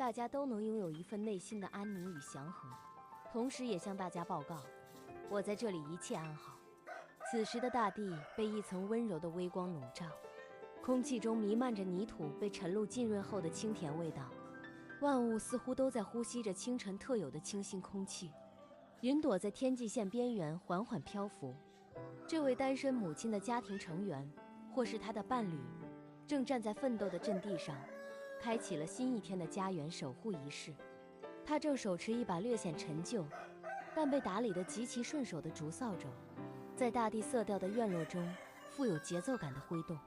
大家都能拥有一份内心的安宁与祥和。同时也向大家报告，我在这里一切安好。此时的大地被一层温柔的微光笼罩，空气中弥漫着泥土被晨露浸润后的清甜味道，万物似乎都在呼吸着清晨特有的清新空气。云朵在天际线边缘缓缓漂浮，这位单身母亲的家庭成员，或是她的伴侣，正站在奋斗的阵地上，开启了新一天的家园守护仪式。他正手持一把略显陈旧，但被打理得极其顺手的竹扫帚，在大地色调的院落中富有节奏感的挥动。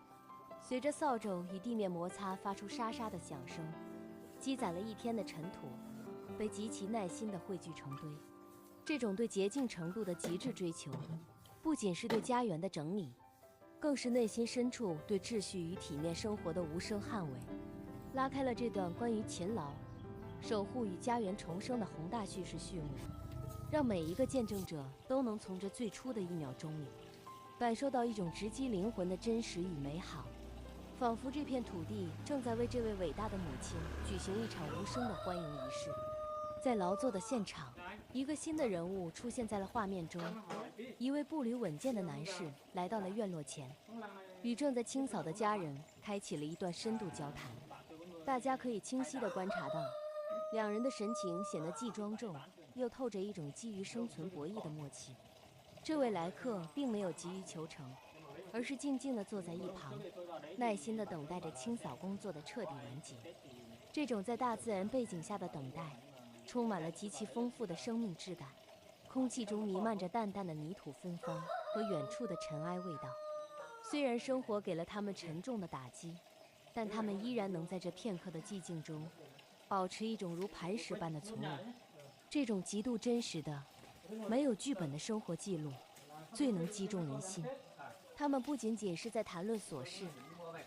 随着扫帚与地面摩擦发出沙沙的响声，积攒了一天的尘土被极其耐心地汇聚成堆。这种对洁净程度的极致追求，不仅是对家园的整理，更是内心深处对秩序与体面生活的无声捍卫，拉开了这段关于勤劳、守护与家园重生的宏大叙事序幕，让每一个见证者都能从这最初的一秒钟里，感受到一种直击灵魂的真实与美好，仿佛这片土地正在为这位伟大的母亲举行一场无声的欢迎仪式。在劳作的现场，一个新的人物出现在了画面中。一位步履稳健的男士来到了院落前，与正在清扫的家人开启了一段深度交谈。大家可以清晰地观察到，两人的神情显得既庄重，又透着一种基于生存博弈的默契。这位来客并没有急于求成，而是静静地坐在一旁，耐心地等待着清扫工作的彻底完结。这种在大自然背景下的等待，充满了极其丰富的生命质感。空气中弥漫着淡淡的泥土芬芳和远处的尘埃味道。虽然生活给了他们沉重的打击，但他们依然能在这片刻的寂静中保持一种如磐石般的从容。这种极度真实的、没有剧本的生活记录，最能击中人心。他们不仅仅是在谈论琐事，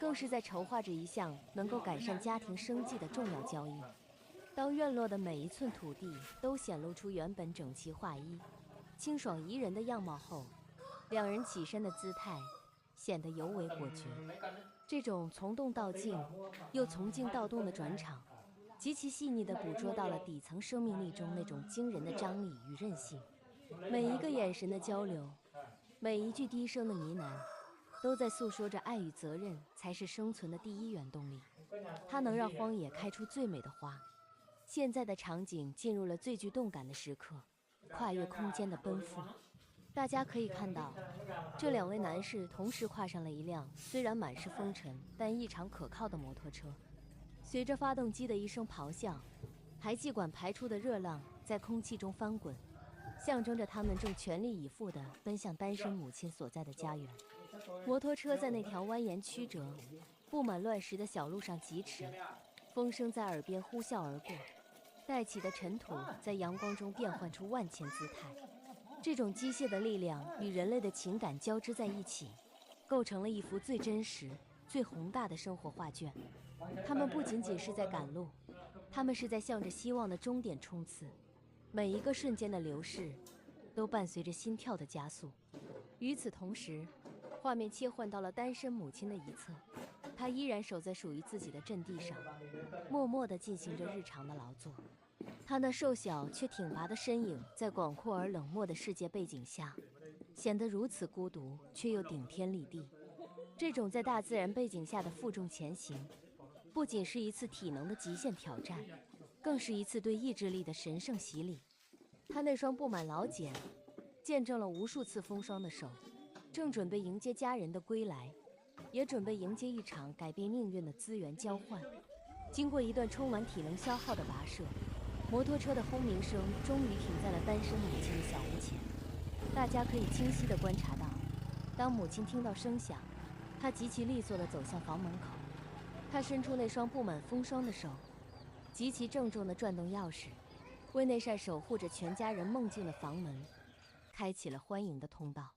更是在筹划着一项能够改善家庭生计的重要交易。当院落的每一寸土地都显露出原本整齐划一、清爽宜人的样貌后，两人起身的姿态显得尤为果决。这种从动到静，又从静到动的转场，极其细腻地捕捉到了底层生命力中那种惊人的张力与韧性。每一个眼神的交流，每一句低声的呢喃，都在诉说着爱与责任才是生存的第一原动力。它能让荒野开出最美的花。现在的场景进入了最具动感的时刻，跨越空间的奔赴。大家可以看到，这两位男士同时跨上了一辆虽然满是风尘但异常可靠的摩托车。随着发动机的一声咆哮，排气管排出的热浪在空气中翻滚，象征着他们正全力以赴地奔向单身母亲所在的家园。摩托车在那条蜿蜒曲折、布满乱石的小路上疾驰，风声在耳边呼啸而过，带起的尘土在阳光中变换出万千姿态。这种机械的力量与人类的情感交织在一起，构成了一幅最真实、最宏大的生活画卷。他们不仅仅是在赶路，他们是在向着希望的终点冲刺。每一个瞬间的流逝，都伴随着心跳的加速。与此同时，画面切换到了单身母亲的一侧，她依然守在属于自己的阵地上，默默地进行着日常的劳作。她那瘦小却挺拔的身影，在广阔而冷漠的世界背景下，显得如此孤独，却又顶天立地。这种在大自然背景下的负重前行，不仅是一次体能的极限挑战，更是一次对意志力的神圣洗礼。她那双布满老茧、见证了无数次风霜的手，正准备迎接家人的归来，也准备迎接一场改变命运的资源交换。经过一段充满体能消耗的跋涉，摩托车的轰鸣声终于停在了单身母亲的小屋前。大家可以清晰地观察到，当母亲听到声响，她极其利索地走向房门口。她伸出那双布满风霜的手，极其郑重地转动钥匙，为那扇守护着全家人梦境的房门开启了欢迎的通道。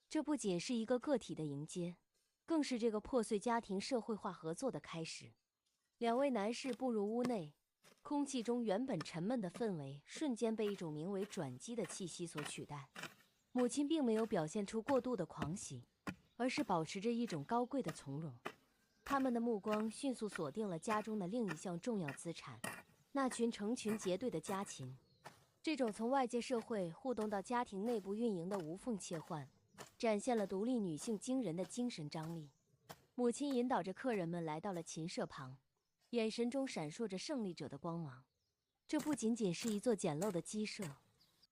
这不仅是一个个体的迎接，更是这个破碎家庭社会化合作的开始。两位男士步入屋内，空气中原本沉闷的氛围瞬间被一种名为转机的气息所取代。母亲并没有表现出过度的狂喜，而是保持着一种高贵的从容。他们的目光迅速锁定了家中的另一项重要资产，那群成群结队的家禽，这种从外界社会互动到家庭内部运营的无缝切换，展现了独立女性惊人的精神张力。母亲引导着客人们来到了禽舍旁，眼神中闪烁着胜利者的光芒。这不仅仅是一座简陋的鸡舍，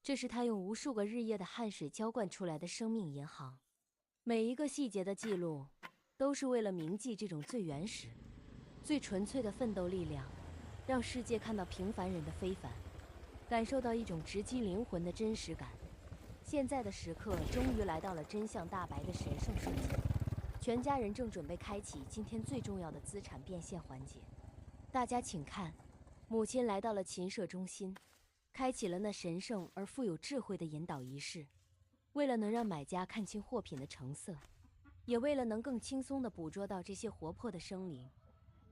这是她用无数个日夜的汗水浇灌出来的生命银行。每一个细节的记录，都是为了铭记这种最原始、最纯粹的奋斗力量，让世界看到平凡人的非凡，感受到一种直击灵魂的真实感。现在的时刻终于来到了真相大白的神圣瞬间，全家人正准备开启今天最重要的资产变现环节。大家请看，母亲来到了禽舍中心，开启了那神圣而富有智慧的引导仪式。为了能让买家看清货品的成色，也为了能更轻松地捕捉到这些活泼的生灵，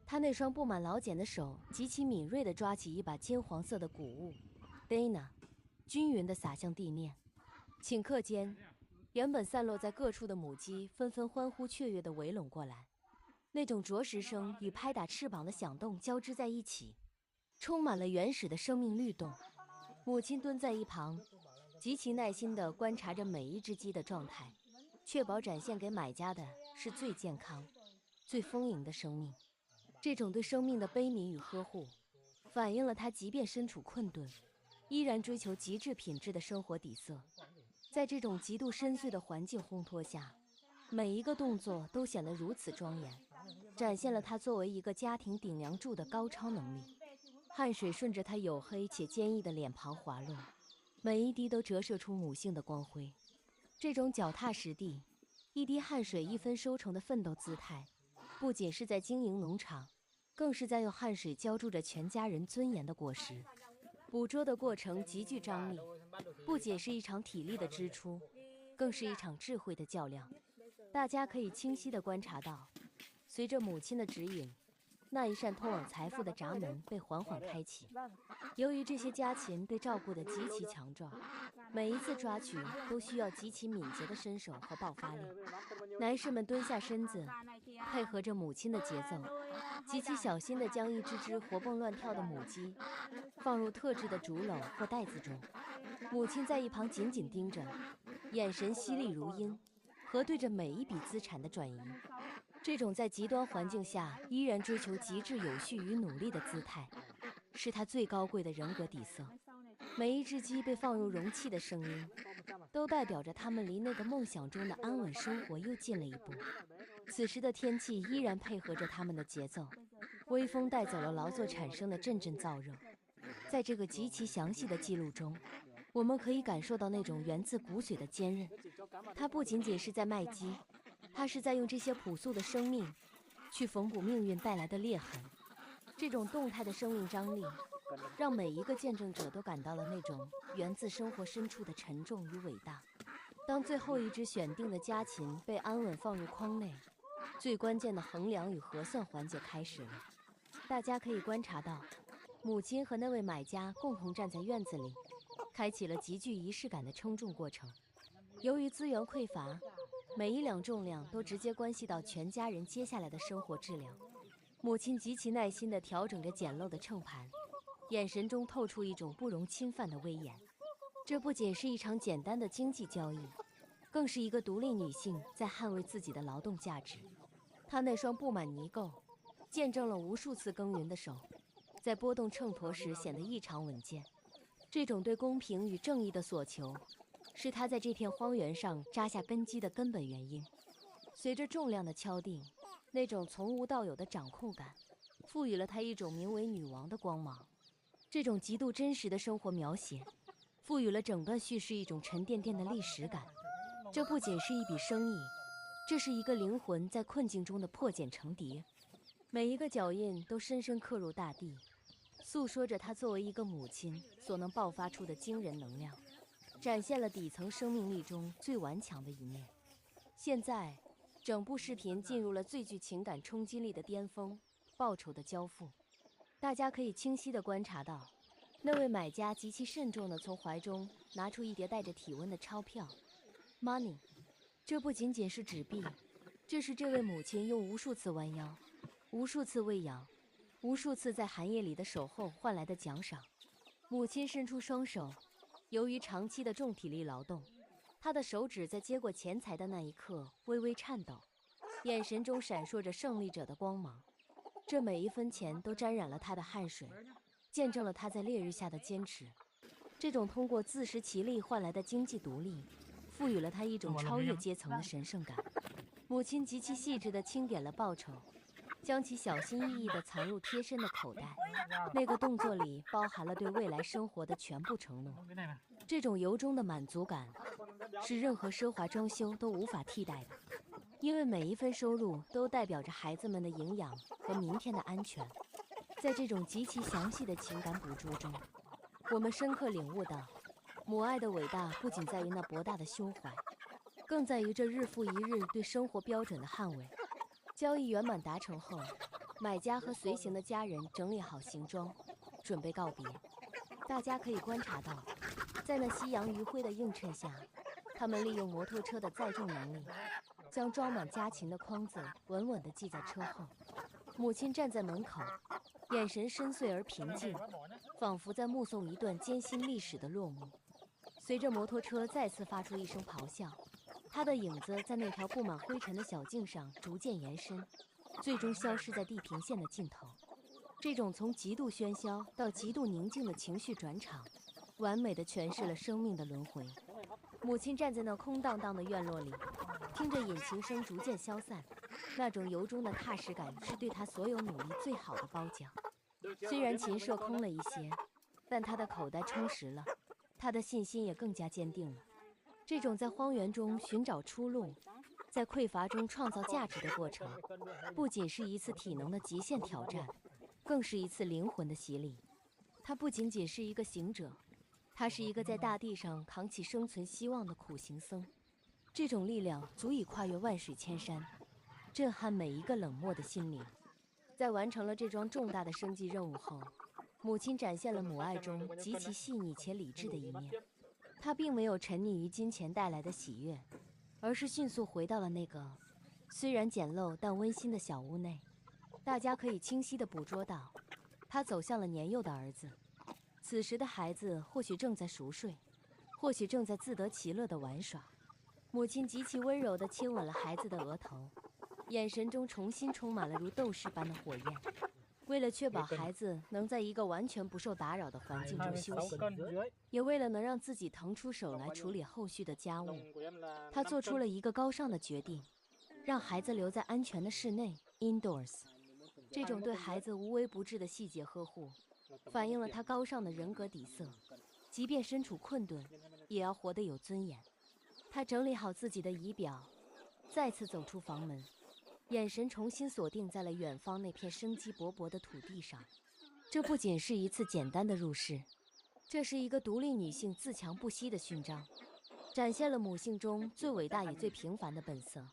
他那双布满老茧的手极其敏锐地抓起一把金黄色的谷物 Dana， 均匀地洒向地面。顷刻间，原本散落在各处的母鸡纷纷欢呼雀跃地围拢过来，那种啄食声与拍打翅膀的响动交织在一起，充满了原始的生命律动。母亲蹲在一旁，极其耐心地观察着每一只鸡的状态，确保展现给买家的是最健康、最丰盈的生命。这种对生命的悲悯与呵护，反映了她即便身处困顿，依然追求极致品质的生活底色。在这种极度深邃的环境烘托下，每一个动作都显得如此庄严，展现了她作为一个家庭顶梁柱的高超能力。汗水顺着她黝黑且坚毅的脸庞滑落，每一滴都折射出母性的光辉。这种脚踏实地、一滴汗水一分收成的奋斗姿态，不仅是在经营农场，更是在用汗水浇筑着全家人尊严的果实。捕捉的过程极具张力，不仅是一场体力的支出，更是一场智慧的较量。大家可以清晰地观察到，随着母亲的指引，那一扇通往财富的闸门被缓缓开启。由于这些家禽被照顾得极其强壮，每一次抓取都需要极其敏捷的身手和爆发力。男士们蹲下身子，配合着母亲的节奏，极其小心地将一只只活蹦乱跳的母鸡放入特制的竹篓或袋子中。母亲在一旁紧紧盯着，眼神犀利如鹰，核对着每一笔资产的转移。这种在极端环境下依然追求极致有序与努力的姿态，是她最高贵的人格底色。每一只鸡被放入容器的声音，都代表着它们离那个梦想中的安稳生活又近了一步。此时的天气依然配合着它们的节奏，微风带走了劳作产生的阵阵燥热。在这个极其详细的记录中，我们可以感受到那种源自骨髓的坚韧。它不仅仅是在卖鸡，它是在用这些朴素的生命去缝补命运带来的裂痕。这种动态的生命张力，让每一个见证者都感到了那种源自生活深处的沉重与伟大。当最后一只选定的家禽被安稳放入筐内，最关键的衡量与核算环节开始了。大家可以观察到，母亲和那位买家共同站在院子里，开启了极具仪式感的称重过程。由于资源匮乏，每一两重量都直接关系到全家人接下来的生活质量。母亲极其耐心地调整着简陋的秤盘，眼神中透出一种不容侵犯的威严。这不仅是一场简单的经济交易，更是一个独立女性在捍卫自己的劳动价值。她那双布满泥垢、见证了无数次耕耘的手，在拨动秤砣时显得异常稳健。这种对公平与正义的所求，是她在这片荒原上扎下根基的根本原因。随着重量的敲定，那种从无到有的掌控感，赋予了她一种名为女王的光芒。这种极度真实的生活描写，赋予了整段叙事一种沉甸甸的历史感。这不仅是一笔生意，这是一个灵魂在困境中的破茧成蝶。每一个脚印都深深刻入大地，诉说着她作为一个母亲所能爆发出的惊人能量，展现了底层生命力中最顽强的一面。现在，整部视频进入了最具情感冲击力的巅峰——报酬的交付。大家可以清晰地观察到，那位买家极其慎重地从怀中拿出一叠带着体温的钞票 ，money。这不仅仅是纸币，这是这位母亲用无数次弯腰、无数次喂养、无数次在寒夜里的守候换来的奖赏。母亲伸出双手，由于长期的重体力劳动，她的手指在接过钱财的那一刻微微颤抖，眼神中闪烁着胜利者的光芒。这每一分钱都沾染了她的汗水，见证了她在烈日下的坚持。这种通过自食其力换来的经济独立，赋予了她一种超越阶层的神圣感。母亲极其细致地清点了报酬，将其小心翼翼地藏入贴身的口袋。那个动作里包含了对未来生活的全部承诺。这种由衷的满足感，是任何奢华装修都无法替代的。因为每一分收入都代表着孩子们的营养和明天的安全。在这种极其详细的情感捕捉中，我们深刻领悟到，母爱的伟大不仅在于那博大的胸怀，更在于这日复一日对生活标准的捍卫。交易圆满达成后，买家和随行的家人整理好行装，准备告别。大家可以观察到，在那夕阳余晖的映衬下，他们利用摩托车的载重能力，将装满家禽的筐子稳稳地系在车后。母亲站在门口，眼神深邃而平静，仿佛在目送一段艰辛历史的落幕。随着摩托车再次发出一声咆哮，她的影子在那条布满灰尘的小径上逐渐延伸，最终消失在地平线的尽头。这种从极度喧嚣到极度宁静的情绪转场，完美地诠释了生命的轮回。母亲站在那空荡荡的院落里，听着引擎声逐渐消散，那种由衷的踏实感是对她所有努力最好的褒奖。虽然琴瑟空了一些，但她的口袋充实了，她的信心也更加坚定了。这种在荒原中寻找出路，在匮乏中创造价值的过程，不仅是一次体能的极限挑战，更是一次灵魂的洗礼。他不仅仅是一个行者，他是一个在大地上扛起生存希望的苦行僧。这种力量足以跨越万水千山，震撼每一个冷漠的心灵。在完成了这桩重大的生计任务后，母亲展现了母爱中极其细腻且理智的一面。她并没有沉溺于金钱带来的喜悦，而是迅速回到了那个虽然简陋但温馨的小屋内。大家可以清晰地捕捉到，她走向了年幼的儿子。此时的孩子或许正在熟睡，或许正在自得其乐地玩耍。母亲极其温柔地亲吻了孩子的额头，眼神中重新充满了如斗士般的火焰。为了确保孩子能在一个完全不受打扰的环境中休息，也为了能让自己腾出手来处理后续的家务，他做出了一个高尚的决定，让孩子留在安全的室内 （indoors）。这种对孩子无微不至的细节呵护，反映了他高尚的人格底色。即便身处困顿，也要活得有尊严。他整理好自己的仪表，再次走出房门，眼神重新锁定在了远方那片生机勃勃的土地上。这不仅是一次简单的入世，这是一个独立女性自强不息的勋章，展现了母性中最伟大也最平凡的本色，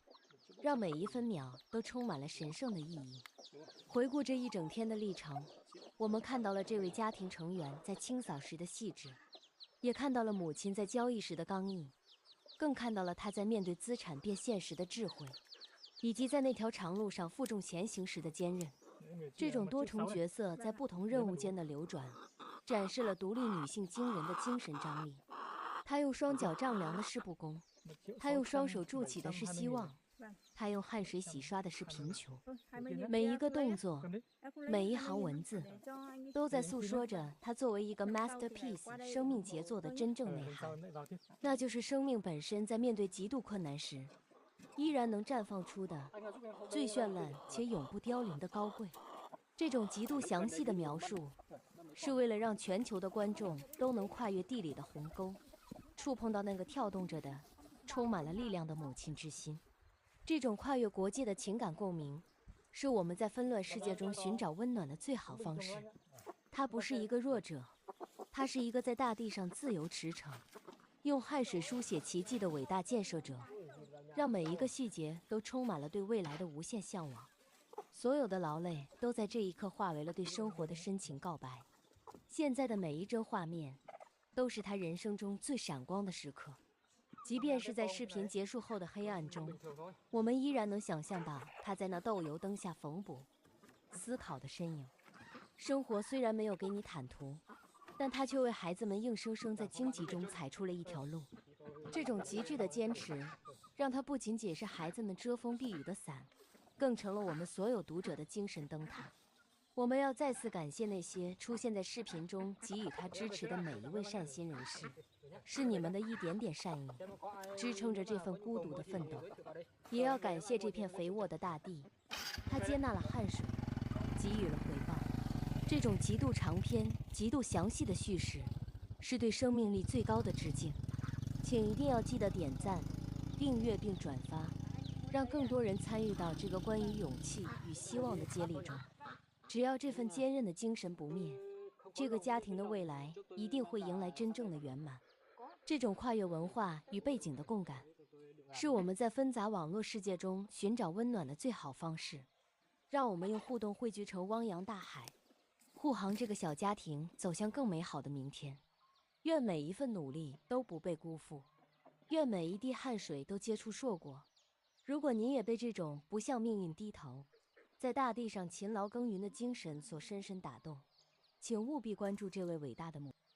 让每一分秒都充满了神圣的意义。回顾这一整天的历程，我们看到了这位家庭成员在清扫时的细致，也看到了母亲在交易时的刚毅，更看到了她在面对资产变现时的智慧，以及在那条长路上负重前行时的坚韧。这种多重角色在不同任务间的流转，展示了独立女性惊人的精神张力。她用双脚丈量的是不公，她用双手筑起的是希望，她用汗水洗刷的是贫穷。每一个动作，每一行文字，都在诉说着她作为一个 masterpiece 生命杰作的真正内涵，那就是生命本身在面对极度困难时，依然能绽放出的最绚烂且永不凋零的高贵。这种极度详细的描述，是为了让全球的观众都能跨越地理的鸿沟，触碰到那个跳动着的、充满了力量的母亲之心。这种跨越国界的情感共鸣，是我们在纷乱世界中寻找温暖的最好方式。他不是一个弱者，他是一个在大地上自由驰骋，用汗水书写奇迹的伟大建设者，让每一个细节都充满了对未来的无限向往。所有的劳累都在这一刻化为了对生活的深情告白。现在的每一帧画面，都是他人生中最闪光的时刻。即便是在视频结束后的黑暗中，我们依然能想象到他在那豆油灯下缝补、思考的身影。生活虽然没有给你坦途，但他却为孩子们硬生生在荆棘中踩出了一条路。这种极致的坚持，让他不仅仅是孩子们遮风避雨的伞，更成了我们所有读者的精神灯塔。我们要再次感谢那些出现在视频中给予他支持的每一位善心人士，是你们的一点点善意，支撑着这份孤独的奋斗。也要感谢这片肥沃的大地，它接纳了汗水，给予了回报。这种极度长篇、极度详细的叙事，是对生命力最高的致敬。请一定要记得点赞、订阅并转发，让更多人参与到这个关于勇气与希望的接力中。只要这份坚韧的精神不灭，这个家庭的未来一定会迎来真正的圆满。这种跨越文化与背景的共感，是我们在纷杂网络世界中寻找温暖的最好方式。让我们用互动汇聚成汪洋大海，护航这个小家庭走向更美好的明天。愿每一份努力都不被辜负，愿每一滴汗水都结出硕果。如果您也被这种不向命运低头，在大地上勤劳耕耘的精神所深深打动，请务必关注这位伟大的母亲。